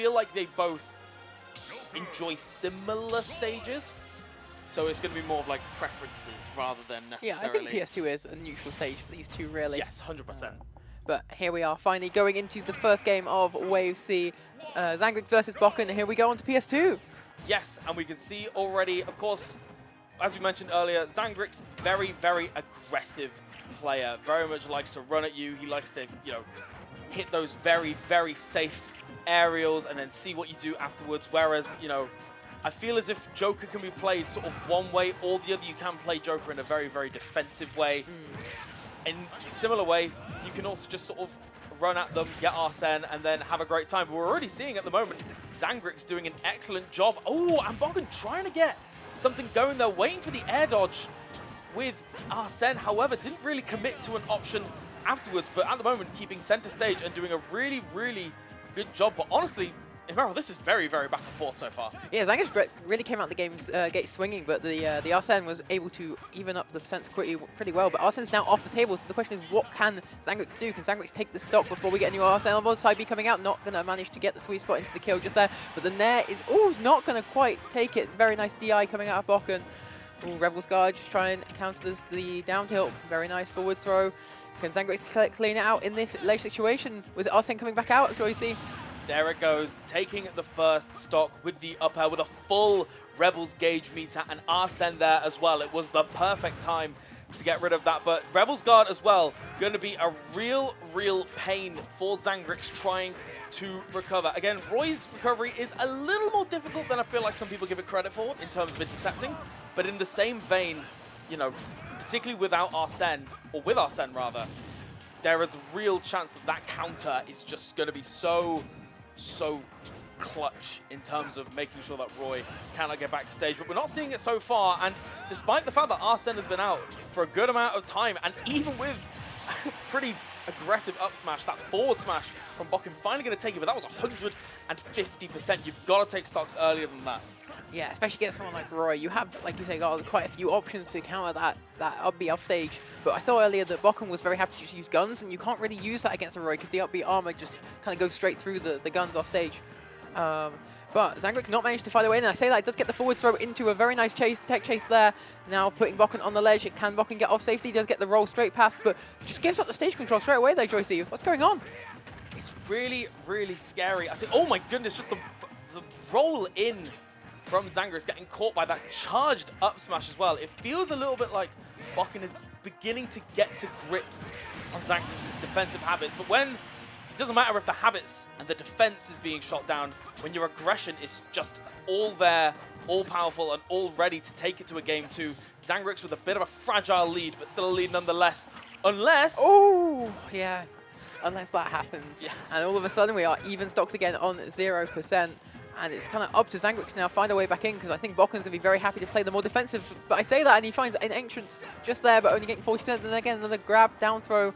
feel like they both enjoy similar stages. So it's going to be more of like preferences rather than necessarily... Yeah, I think PS2 is a neutral stage for these two, really. Yes, 100%. But here we are, finally going into the first game of Wave C. Zangrix versus B0kken, and here we go on to PS2. Yes, and we can see already, of course, as we mentioned earlier, Zangrix, very, very aggressive player. Very much likes to run at you. He likes to, you know, hit those very, very safe aerials and then see what you do afterwards. Whereas, you know, I feel as if Joker can be played sort of one way or the other. You can play Joker in a very, very defensive way. In a similar way, you can also just sort of run at them, get Arsene, and then have a great time. But we're already seeing at the moment Zangrix doing an excellent job. Oh, and B0kken trying to get something going there, waiting for the air dodge with Arsene. However, didn't really commit to an option afterwards, but at the moment keeping center stage and doing a really, really good job. But honestly, remember, this is very, very back and forth so far. Yeah, Zangrix really came out the game's gate swinging, but the Arsene was able to even up the percents pretty well. But Arsene's now off the table, so the question is, what can Zangrix do? Can Zangrix take the stock before we get a new Arsene on board? Side B coming out, not going to manage to get the sweet spot into the kill just there. But the Nair is, not going to quite take it. Very nice DI coming out of B0kken. Rebel's Guard just try and counter the down tilt. Very nice forward throw. Can Zangrix clean it out in this ledge situation? Was it Arsene coming back out, Joycey? There it goes, taking the first stock with the up air with a full Rebels gauge meter and Arsene there as well. It was the perfect time to get rid of that, but Rebels Guard as well, going to be a real, real pain for Zangrix trying to recover. Again, Roy's recovery is a little more difficult than I feel like some people give it credit for in terms of intercepting, but in the same vein, you know, particularly without Arsene, or with Arsene rather, there is a real chance that counter is just going to be so clutch in terms of making sure that Roy cannot get back to stage. But we're not seeing it so far, and despite the fact that Arsene has been out for a good amount of time, and even with pretty aggressive up smash, that forward smash from B0kken finally going to take it, but that was 150%. You've got to take stocks earlier than that. Yeah, especially against someone like Roy. You have, like you say, got quite a few options to counter that up B off stage. But I saw earlier that B0kken was very happy to just use guns, and you can't really use that against a Roy because the up B armor just kind of goes straight through the guns off stage. But Zangrix not managed to fight away, and I say that it does get the forward throw into a very nice tech chase there. Now putting B0kken on the ledge. Can B0kken get off safety? He does get the roll straight past, but just gives up the stage control straight away there, Joycey. What's going on? It's really, really scary. I think, oh my goodness, just the roll in from Zangrix getting caught by that charged up smash as well. It feels a little bit like B0kken is beginning to get to grips on Zangrix's defensive habits, but when it doesn't matter if the habits and the defense is being shot down, when your aggression is just all there, all powerful, and all ready to take it to a game two. Zangrix with a bit of a fragile lead, but still a lead nonetheless. Unless... Oh, yeah. Unless that happens. Yeah. And all of a sudden we are even stocks again on 0%. And it's kind of up to Zangrix now, find a way back in, because I think B0kken's going to be very happy to play the more defensive. But I say that, and he finds an entrance just there, but only getting 40%. Then again, another grab, down throw.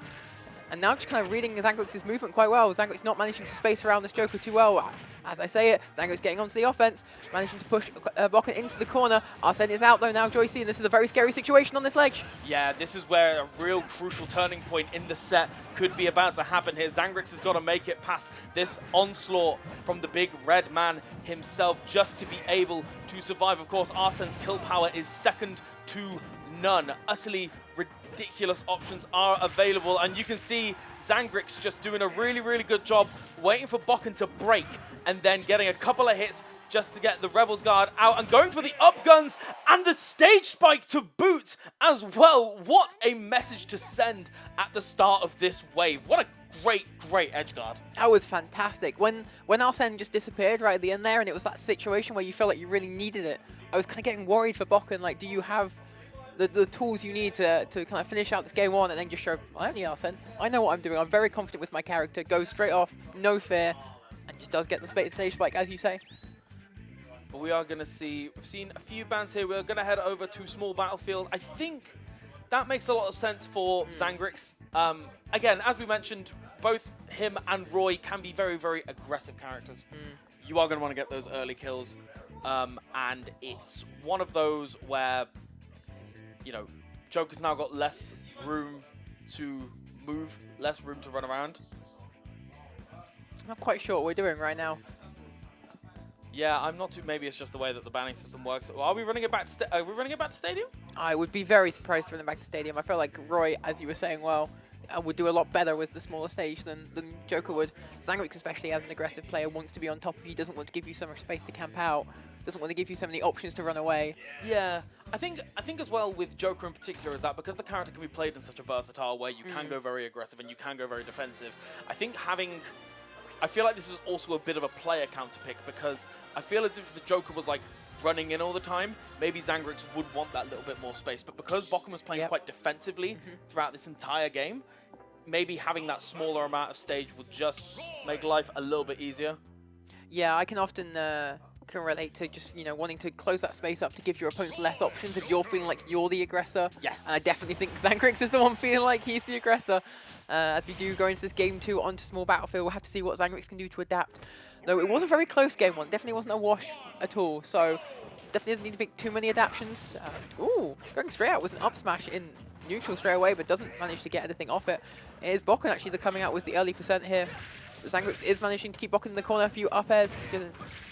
And now just kind of reading Zangrix's movement quite well. Zangrix not managing to space around this Joker too well. As I say it, Zangrix getting onto the offense, managing to push B0kken into the corner. Arsene is out though now, Joycey, and this is a very scary situation on this ledge. Yeah, this is where a real crucial turning point in the set could be about to happen here. Zangrix has got to make it past this onslaught from the big red man himself just to be able to survive. Of course, Arsene's kill power is second to none. Utterly ridiculous options are available, and you can see Zangrix just doing a really, really good job waiting for B0kken to break and then getting a couple of hits just to get the Rebels Guard out and going for the up guns and the stage spike to boot as well. What a message to send at the start of this wave. What a great, great edge guard. That was fantastic. When Arsene just disappeared right at the end there, and it was that situation where you felt like you really needed it, I was kind of getting worried for B0kken. Like, do you have the tools you need to kind of finish out this game one, and then just show, I don't need Arsene. I know what I'm doing. I'm very confident with my character. Goes straight off, no fear, and just does get the stage spike, as you say. But we are going to see, we've seen a few bans here. We're going to head over to Small Battlefield. I think that makes a lot of sense for Zangrix. Again, as we mentioned, both him and Roy can be very, very aggressive characters. You are going to want to get those early kills. And it's one of those where, you know, Joker's now got less room to move, less room to run around. I'm not quite sure what we're doing right now. Yeah, I'm not too. Maybe it's just the way that the banning system works. Are we running it back to? Are we running it back to Stadium? I would be very surprised to run them back to Stadium. I feel like Roy, as you were saying, well, would do a lot better with the smaller stage than Joker would. Zangrix, especially as an aggressive player, wants to be on top of you, doesn't want to give you so much space to camp out, doesn't want to give you so many options to run away. Yeah, I think as well with Joker in particular is that because the character can be played in such a versatile way, you can go very aggressive and you can go very defensive. I feel like this is also a bit of a player counter pick because I feel as if the Joker was like running in all the time, maybe Zangrix would want that little bit more space. But because B0kken was playing quite defensively throughout this entire game, maybe having that smaller amount of stage would just make life a little bit easier. Yeah, I can often can relate to just, wanting to close that space up to give your opponents less options if you're feeling like you're the aggressor. Yes. And I definitely think Zangrix is the one feeling like he's the aggressor. As we do go into this game 2 onto small battlefield, we'll have to see what Zangrix can do to adapt. No, it was a very close game 1. Definitely wasn't a wash at all. So definitely doesn't need to make too many adaptions. Ooh, going straight out was an up smash in neutral straight away, but doesn't manage to get anything off it. It is B0kken actually the coming out with the early percent here. Zangrix is managing to keep B0kken in the corner, a few up airs,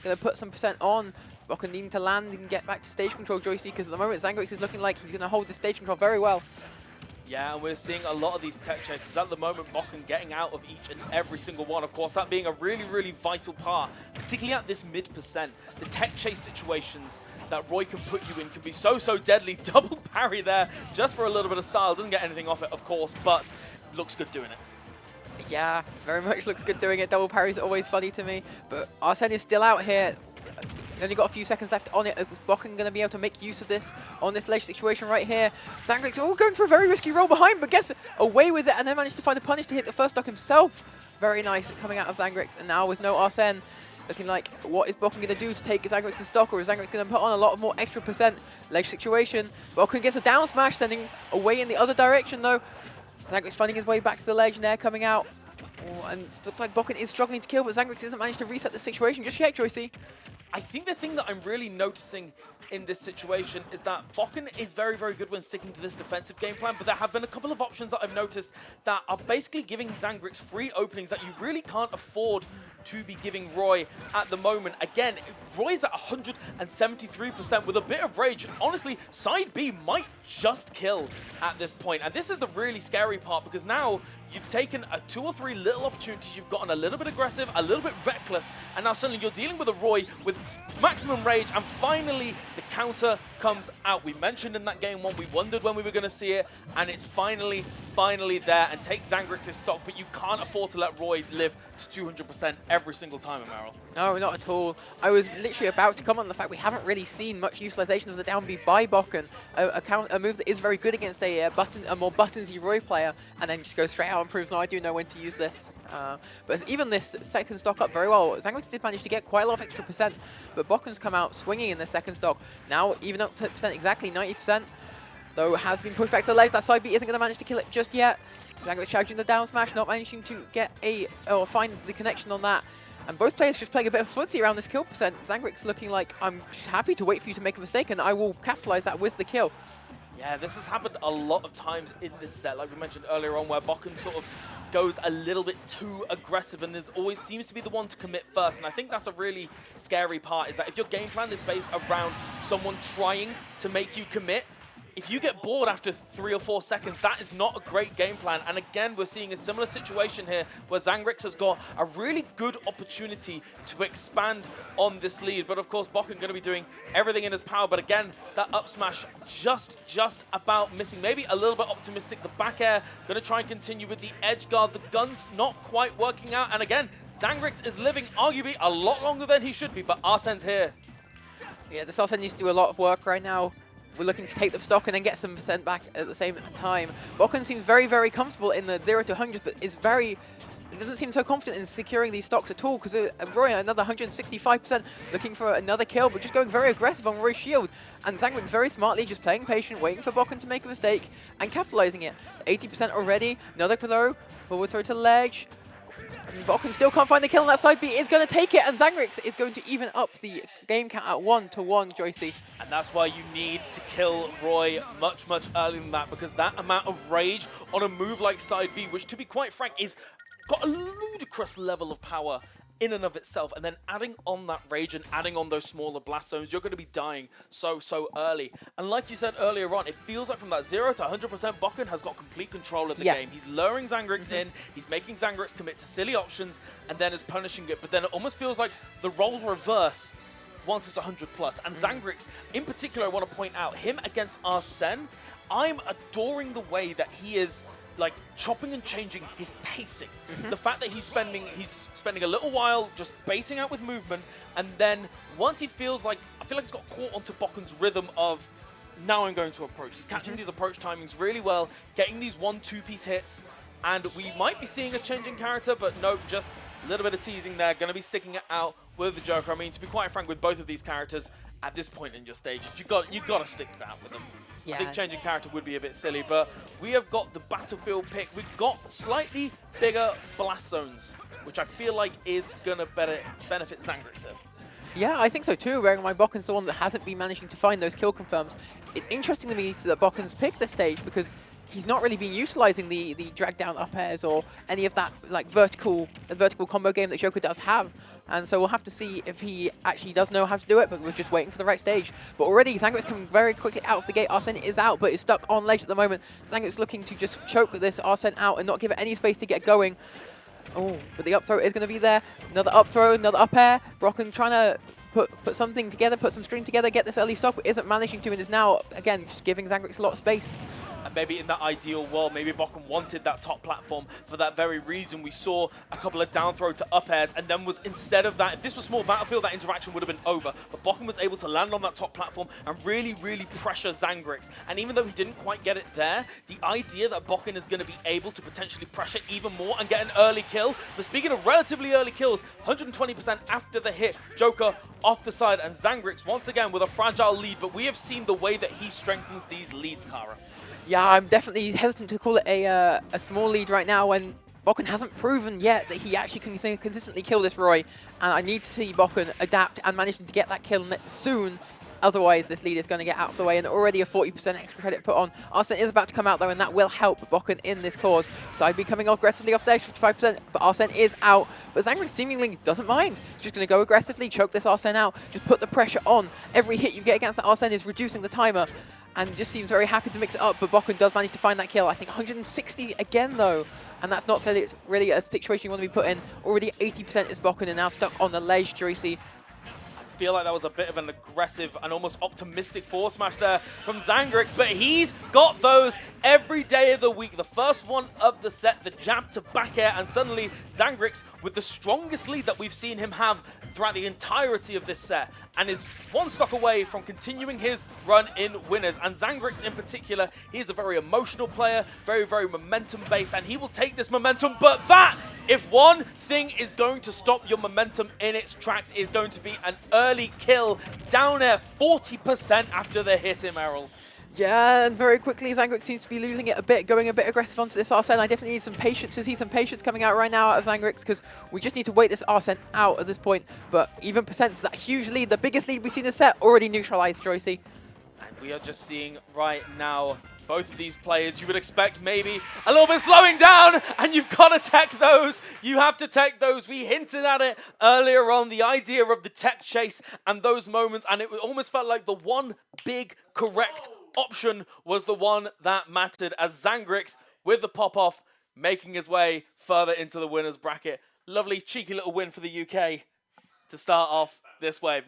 gonna put some percent on. B0kken needing to land and get back to stage control, Joycey, because at the moment Zangrix is looking like he's gonna hold the stage control very well. Yeah, and we're seeing a lot of these tech chases. At the moment, B0kken getting out of each and every single one. Of course, that being a really, really vital part, particularly at this mid-percent. The tech chase situations that Roy can put you in can be so, so deadly. Double parry there just for a little bit of style. Doesn't get anything off it, of course, but looks good doing it. Yeah, very much looks good doing it. Double parry's always funny to me, but Arsene is still out here. Only got a few seconds left on it. Is B0kken going to be able to make use of this on this ledge situation right here? Zangrix going for a very risky roll behind, but gets away with it and then managed to find a punish to hit the first stock himself. Very nice coming out of Zangrix, and now with no Arsene, looking like what is B0kken going to do to take Zangrix's stock, or is Zangrix going to put on a lot of more extra percent? Ledge situation. B0kken gets a down smash, sending away in the other direction though. Zangrix finding his way back to the ledge, Nair coming out. Oh, and it looks like B0kken is struggling to kill, but Zangrix hasn't managed to reset the situation just yet, Joycey. I think the thing that I'm really noticing in this situation is that B0kken is very, very good when sticking to this defensive game plan, but there have been a couple of options that I've noticed that are basically giving Zangrix free openings that you really can't afford to be giving Roy at the moment. Again, Roy's at 173% with a bit of rage. Honestly, side B might just kill at this point. And this is the really scary part because now you've taken 2 or 3 little opportunities. You've gotten a little bit aggressive, a little bit reckless, and now suddenly you're dealing with a Roy with maximum rage, and finally the counter comes out. We mentioned in that game 1, we wondered when we were going to see it, and it's finally there, and take Zangrix's stock, but you can't afford to let Roy live to 200% every single time, Amaral. No, not at all. I was literally about to comment on the fact we haven't really seen much utilization of the down B by B0kken, a move that is very good against a more buttonsy Roy player, and then just goes straight out and proves, no, I do know when to use this. But even this second stock up very well. Zangrix did manage to get quite a lot of extra percent, but B0kken's come out swinging in the second stock. Now even up to percent, exactly 90%, though has been pushed back to the ledge. That side B isn't going to manage to kill it just yet. Zangrix charging the down smash, not managing to get or find the connection on that. And both players just playing a bit of footsie around this kill percent. Zangrix looking like, I'm happy to wait for you to make a mistake and I will capitalize that with the kill. Yeah, this has happened a lot of times in this set, like we mentioned earlier on, where B0kken sort of goes a little bit too aggressive and always seems to be the one to commit first. And I think that's a really scary part, is that if your game plan is based around someone trying to make you commit, if you get bored after 3 or 4 seconds, that is not a great game plan. And again, we're seeing a similar situation here where Zangrix has got a really good opportunity to expand on this lead. But of course, B0kken going to be doing everything in his power. But again, that up smash just about missing. Maybe a little bit optimistic. The back air going to try and continue with the edge guard. The gun's not quite working out. And again, Zangrix is living arguably a lot longer than he should be. But Arsene's here. Yeah, this Arsene needs to do a lot of work right now. We're looking to take the stock and then get some percent back at the same time. B0kken seems very, very comfortable in the 0 to 100s, but he doesn't seem so confident in securing these stocks at all, because Roy, another 165%, looking for another kill, but just going very aggressive on Roy's shield. And Zangrix very smartly just playing patient, waiting for B0kken to make a mistake and capitalizing it. 80% already, another throw, forward throw to ledge. B0kken still can't find the kill on that side B, is going to take it, and Zangrix is going to even up the game count at 1-1, Joycey. And that's why you need to kill Roy much earlier than that, because that amount of rage on a move like side B, which to be quite frank is got a ludicrous level of power in and of itself, and then adding on that Rage and adding on those smaller blast zones, you're going to be dying so early. And like you said earlier on, it feels like from that 0 to 100%, B0kken has got complete control of the game. He's luring Zangrix in, he's making Zangrix commit to silly options, and then is punishing it. But then it almost feels like the role reverse once it's 100+. And Zangrix, in particular, I want to point out, him against Arsene, I'm adoring the way that he is like chopping and changing his pacing. The fact that he's spending a little while just basing out with movement, and then once he feels like, I feel like he's got caught onto B0kken's rhythm of, now I'm going to approach. He's catching these approach timings really well, getting these 1-2-piece hits, and we might be seeing a change in character, but no, just a little bit of teasing there. Going to be sticking it out with the Joker. I mean, to be quite frank with both of these characters, at this point in your stages, you got to stick it out with them. I think changing character would be a bit silly, but we have got the battlefield pick. We've got slightly bigger blast zones, which I feel like is going to benefit Zangrix here. Yeah, I think so too, bearing in mind B0kken's the one that hasn't been managing to find those kill confirms. It's interesting to me that B0kken's picked this stage because he's not really been utilizing the drag down up airs or any of that like vertical combo game that Joker does have. And so we'll have to see if he actually does know how to do it, but we're just waiting for the right stage. But already Zangrix coming very quickly out of the gate. Arsene is out, but is stuck on ledge at the moment. Zangrix looking to just choke this Arsene out and not give it any space to get going. Oh, but the up throw is going to be there. Another up throw, another up air. B0kken trying to put something together, put some string together, get this early stock, but isn't managing to, and is now, again, just giving Zangrix a lot of space. And maybe in that ideal world, maybe B0kken wanted that top platform for that very reason. We saw a couple of down throw to up airs, and then was, instead of that, if this was small battlefield, that interaction would have been over. But B0kken was able to land on that top platform and really pressure Zangrix. And even though he didn't quite get it there, the idea that B0kken is going to be able to potentially pressure even more and get an early kill. But speaking of relatively early kills, 120% after the hit, Joker off the side, and Zangrix once again with a fragile lead. But we have seen the way that he strengthens these leads, Kara. Yeah, I'm definitely hesitant to call it a small lead right now when B0kken hasn't proven yet that he actually can consistently kill this Roy. And I need to see B0kken adapt and managing to get that kill soon. Otherwise, this lead is going to get out of the way, and already a 40% extra credit put on. Arsene is about to come out, though, and that will help B0kken in this cause. So I'd be coming aggressively off the edge, 55%, but Arsene is out. But Zangrix seemingly doesn't mind. He's just going to go aggressively, choke this Arsene out, just put the pressure on. Every hit you get against that Arsene is reducing the timer, and just seems very happy to mix it up, but B0kken does manage to find that kill. I think 160 again, though, and that's not really a situation you want to be put in. Already 80% is B0kken, and now stuck on the ledge, Joycey. I feel like that was a bit of an aggressive and almost optimistic force smash there from Zangrix, but he's got those every day of the week. The first one of the set, the jab to back air, and suddenly Zangrix with the strongest lead that we've seen him have throughout the entirety of this set, and is one stock away from continuing his run in winners. And Zangrix in particular, he is a very emotional player, very momentum-based, and he will take this momentum. But that, if one thing is going to stop your momentum in its tracks, is going to be an early kill. Down air, 40% after the hit him, Errol. Yeah, and very quickly Zangrix seems to be losing it a bit, going a bit aggressive onto this Arsene. I definitely need some patience to see some patience coming out right now out of Zangrix, because we just need to wait this Arsene out at this point. But even percents, that huge lead, the biggest lead we've seen in the set, already neutralized, Joycey. And we are just seeing right now both of these players, you would expect maybe a little bit slowing down, and you've got to tech those. You have to tech those. We hinted at it earlier on, the idea of the tech chase and those moments, and it almost felt like the one big correct option was the one that mattered, as Zangrix with the pop-off making his way further into the winners bracket. Lovely cheeky little win for the UK to start off this wave.